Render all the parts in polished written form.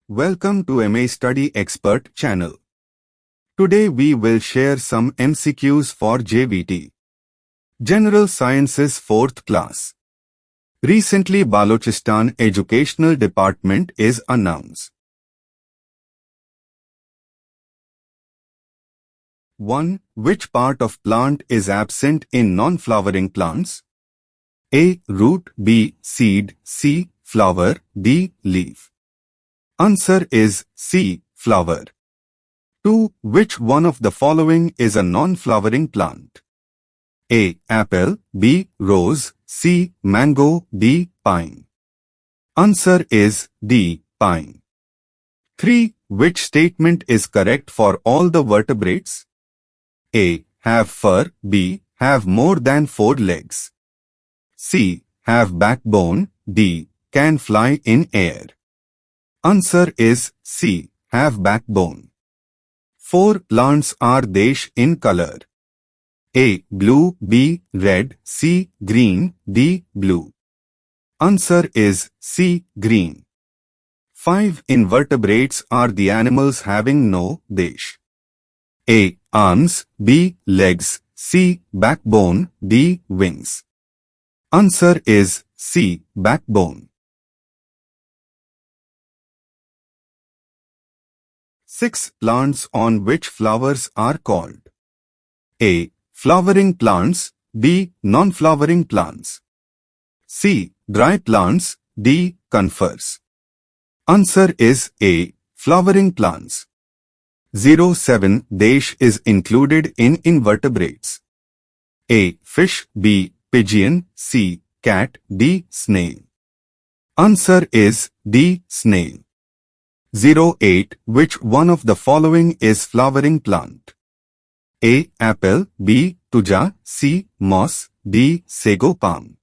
Welcome to MA Study Expert channel. Today we will share some MCQs for JVT. General Sciences 4th class. Recently Balochistan Educational Department is announced. 1. Which part of plant is absent in non-flowering plants? A. Root, B. Seed, C. Flower, D. Leaf. Answer is C. Flower. 2. Which one of the following is a non-flowering plant? A. Apple, B. Rose, C. Mango, D. Pine. Answer is D. Pine. 3. Which statement is correct for all the vertebrates? A. Have fur, B. Have more than 4 legs. C. Have backbone, D. Can fly in air. Answer is C. Have backbone. 4 plants are Desh in color. A. Blue, B. Red, C. Green, D. Blue. Answer is C. Green. 5 invertebrates are the animals having no Desh. A. Arms, B. Legs, C. Backbone, D. Wings. Answer is C. Backbone. 6 plants on which flowers are called. A. Flowering plants, B. Non-flowering plants. C. Dry plants, D. Conifers. Answer is A. Flowering plants. 07 Desh is included in invertebrates. A. Fish, B. Pigeon, C. Cat, D. Snail. Answer is D. Snail. 08 Which one of the following is flowering plant? A. Apple, B. Tuja, C. Moss, D. Sago palm.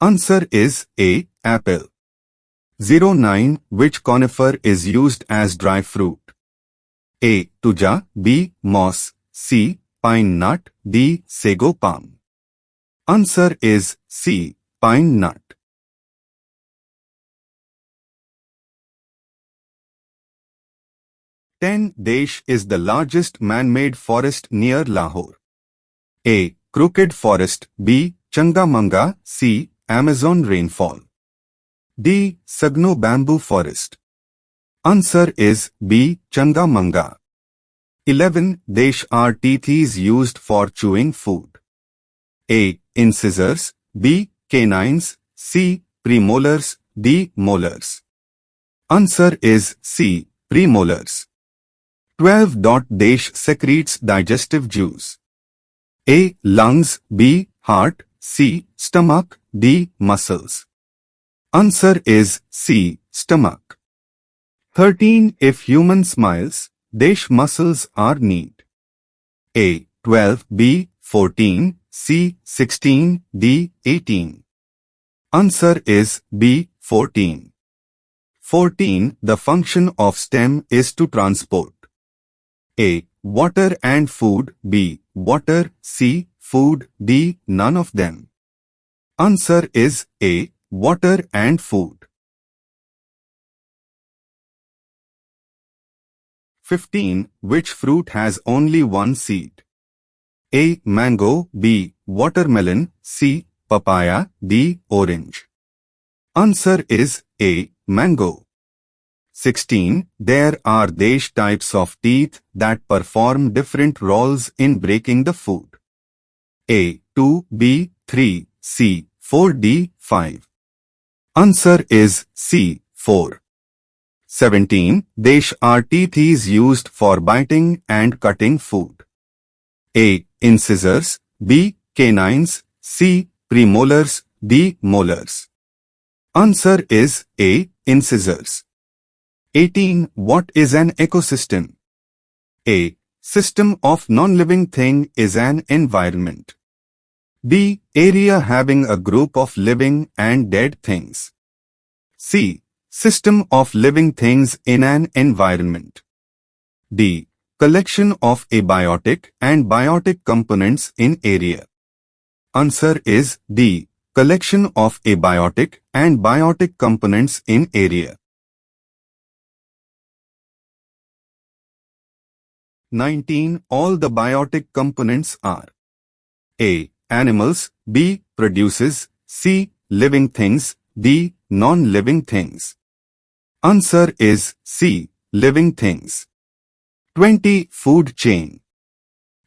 Answer is A. Apple. 09 Which conifer is used as dry fruit? A. Tuja, B. Moss, C. Pine nut, D. Sago palm. Answer is C. Pine nut. 10 Desh is the largest man-made forest near Lahore. A. Crooked forest, B. Changamanga, C. Amazon rainfall. D. Sagno bamboo forest. Answer is B. Changamanga. 11 Desh are teeth used for chewing food. A. Incisors, B. Canines, C. Premolars, D. Molars. Answer is C. Premolars. 12 Desh secretes digestive juice. A. Lungs, B. Heart, C. Stomach, D. Muscles. Answer is C. Stomach. 13 If human smiles, Desh muscles are need. A. 12, B. 14, C. 16, D. 18. Answer is B. 14. 14 The function of stem is to transport. A. Water and food, B. Water, C. Food, D. None of them. Answer is A. Water and food. 15 Which fruit has only one seed? A. Mango, B. Watermelon, C. Papaya, D. Orange. Answer is A. Mango. 16 There are Desh types of teeth that perform different roles in breaking the food. A. 2, B. 3, C. 4, D. 5. Answer is C. 4. 17 Desh are teeth used for biting and cutting food. A. Incisors, B. Canines, C. Premolars, D. Molars. Answer is A. Incisors. 18 What is an ecosystem? A. System of non-living thing is an environment. B. Area having a group of living and dead things. C. System of living things in an environment. D. Collection of abiotic and biotic components in area. Answer is D. Collection of abiotic and biotic components in area. 19. All the biotic components are A. Animals, B. Produces, C. Living things, D. Non-living things. Answer is C. Living things. 20. Food chain.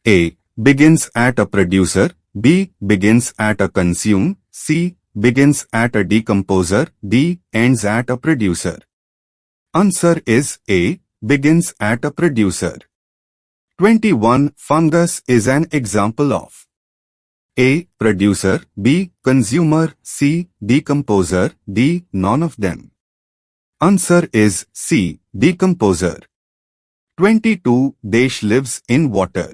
A. Begins at a producer, B. Begins at a consume, C. Begins at a decomposer, D. Ends at a producer. Answer is A. Begins at a producer. 21. Fungus is an example of A. Producer, B. Consumer, C. Decomposer, D. None of them. Answer is C. Decomposer. 22. Desh lives in water.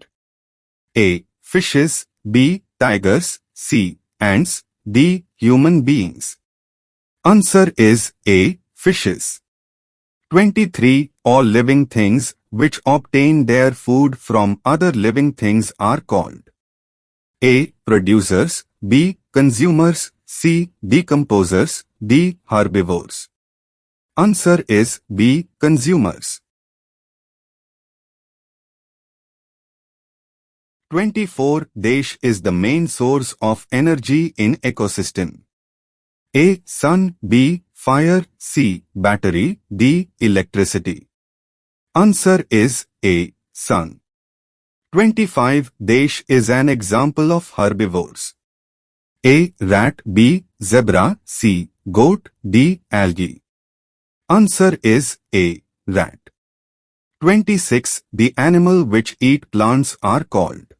A. Fishes, B. Tigers, C. Ants, D. Human beings. Answer is A. Fishes. 23. All living things which obtain their food from other living things are called A. Producers, B. Consumers, C. Decomposers, D. Herbivores. Answer is B. Consumers. 24. Desh is the main source of energy in ecosystem. A. Sun, B. Fire, C. Battery, D. Electricity. Answer is A. Sun. 25. Desh is an example of herbivores. A. Rat, B. Zebra, C. Goat, D. Algae. Answer is A. Rat. 26. The animal which eat plants are called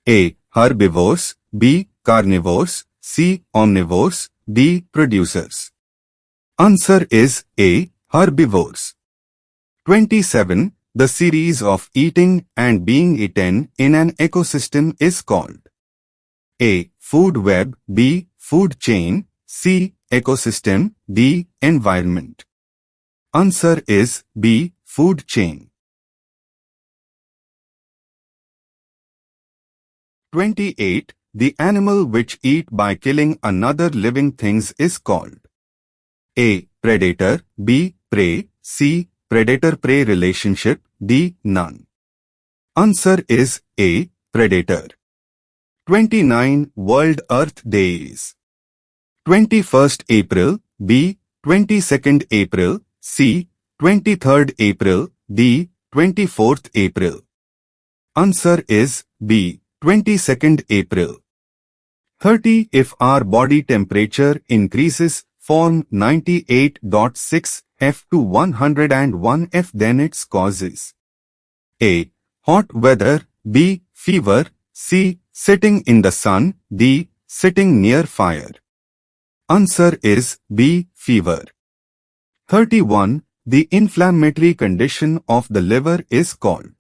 A. Herbivores, B. Carnivores, C. Omnivores, D. Producers. Answer is A. Herbivores. 27. The series of eating and being eaten in an ecosystem is called A. Food web, B. Food chain, C. Ecosystem, D. Environment. Answer is B. Food chain. 28. The animal which eat by killing another living things is called A. Predator, B. Prey, C. Predator-prey relationship, D. None. Answer is A. Predator. 29. World Earth Days. 21st April, B. 22nd April, C. 23rd April, D. 24th April. Answer is B. 22nd April. 30. If our body temperature increases from 98.6 F to 101 F, then its causes A. Hot weather, B. Fever, C. Sitting in the sun, D. Sitting near fire. Answer is B. Fever. 31. The inflammatory condition of the liver is called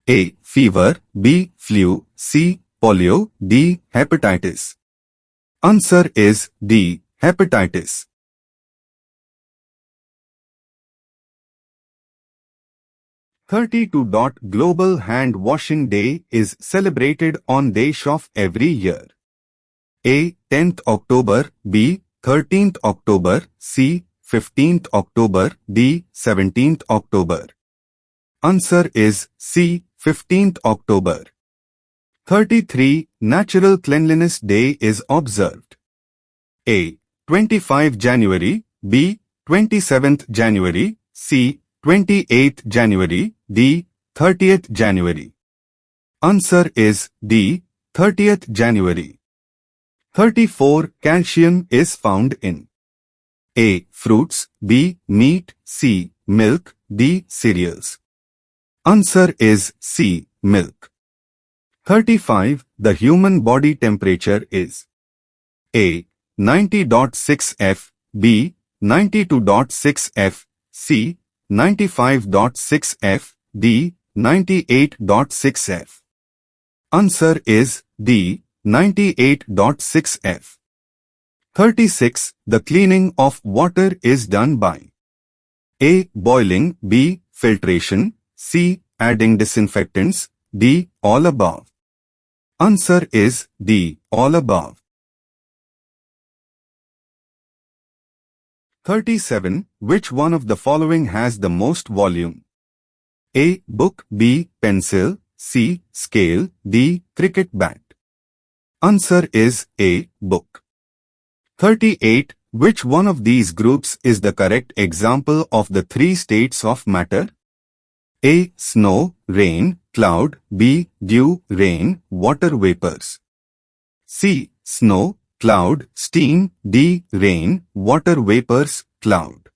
A. Fever, B. Flu, C. Polio, D. Hepatitis. Answer is D. Hepatitis. 32. Global Hand Washing Day is celebrated on Desh of every year. A. 10th October, B. 13th October, C. 15th October, D. 17th October. Answer is C. 15th October. 33. Natural Cleanliness Day is observed. A. 25 January, B. 27th January, C. 28th January, D. 30th January. Answer is D. 30th January. 34. Calcium is found in A. Fruits, B. Meat, C. Milk, D. Cereals. Answer is C. Milk. 35. The human body temperature is A. 90.6 F, B. 92.6 F, C. 95.6 F, D. 98.6 F. Answer is D. 98.6 F. 36. The cleaning of water is done by A. Boiling, B. Filtration, C. Adding disinfectants, D. All above. Answer is D. All above. 37. Which one of the following has the most volume? A. Book. B. Pencil. C. Scale. D. Cricket bat. Answer is A. Book. 38. Which one of these groups is the correct example of the three states of matter? A. Snow, rain, cloud. B. Dew, rain, water vapors. C. Snow, cloud, steam. D. Rain, water vapors, cloud.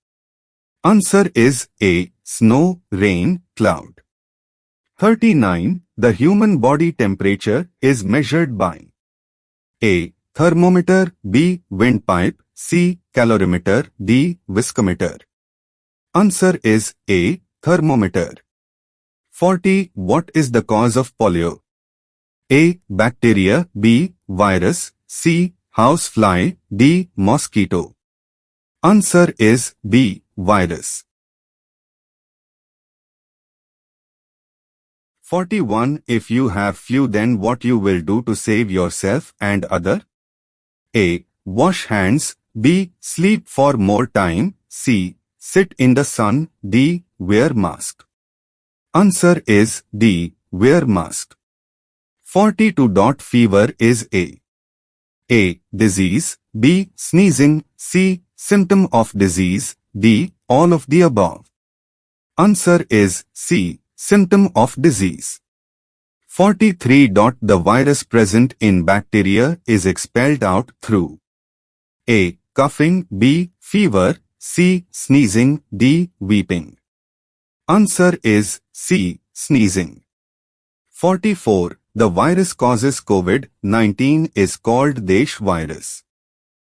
Answer is A. Snow, rain, cloud. 39. The human body temperature is measured by A. Thermometer. B. Windpipe. C. Calorimeter. D. Viscometer. Answer is A. Thermometer. 40. What is the cause of polio? A. Bacteria. B. Virus. C. Housefly. D. Mosquito. Answer is B. Virus. 41. If you have flu, then what you will do to save yourself and other? A. Wash hands. B. Sleep for more time. C. Sit in the sun. D. Wear mask. Answer is D. Wear mask. 42. Fever is A. Disease. B. Sneezing. C. Symptom of disease. D. All of the above. Answer is C. Symptom of disease. 43. The virus present in bacteria is expelled out through A. Coughing. B. Fever. C. Sneezing. D. Weeping. Answer is C. Sneezing. 44. The virus causes COVID-19 is called Desh virus.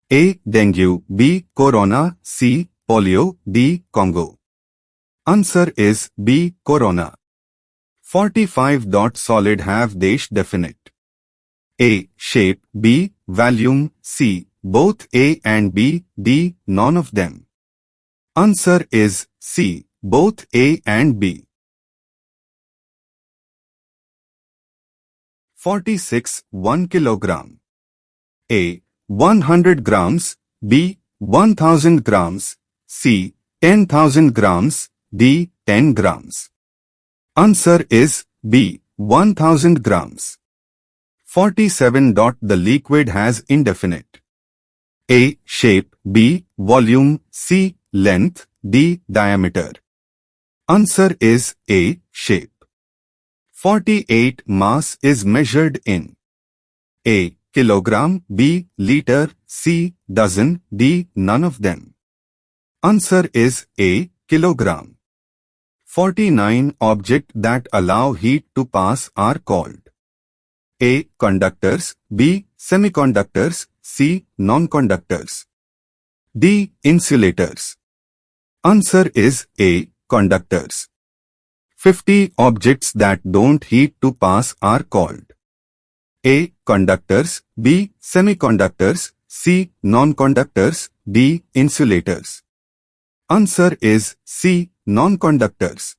A. Dengue. B. Corona. C. Polio. D. Congo. Answer is B. Corona. 45. Solid have Desh definite. A. Shape. B. Volume. C. Both A and B. D. None of them. Answer is C. Both A and B. 46. 1 kilogram. A. 100 grams. B. 1000 grams. C. 10,000 grams. D. 10 grams. Answer is B. 1000 grams. 47. The liquid has indefinite. A. Shape. B. Volume. C. Length. D. Diameter. Answer is A. Shape. 48. Mass is measured in A. Kilogram. B. Liter. C. Dozen. D. None of them. Answer is A. Kilogram. 49. Objects that allow heat to pass are called A. Conductors. B. Semiconductors. C. Non-conductors. D. Insulators. Answer is A. Conductors. 50. Objects that don't heat to pass are called A. Conductors. B. Semiconductors. C. Non-conductors. D. Insulators. Answer is C. Non-conductors.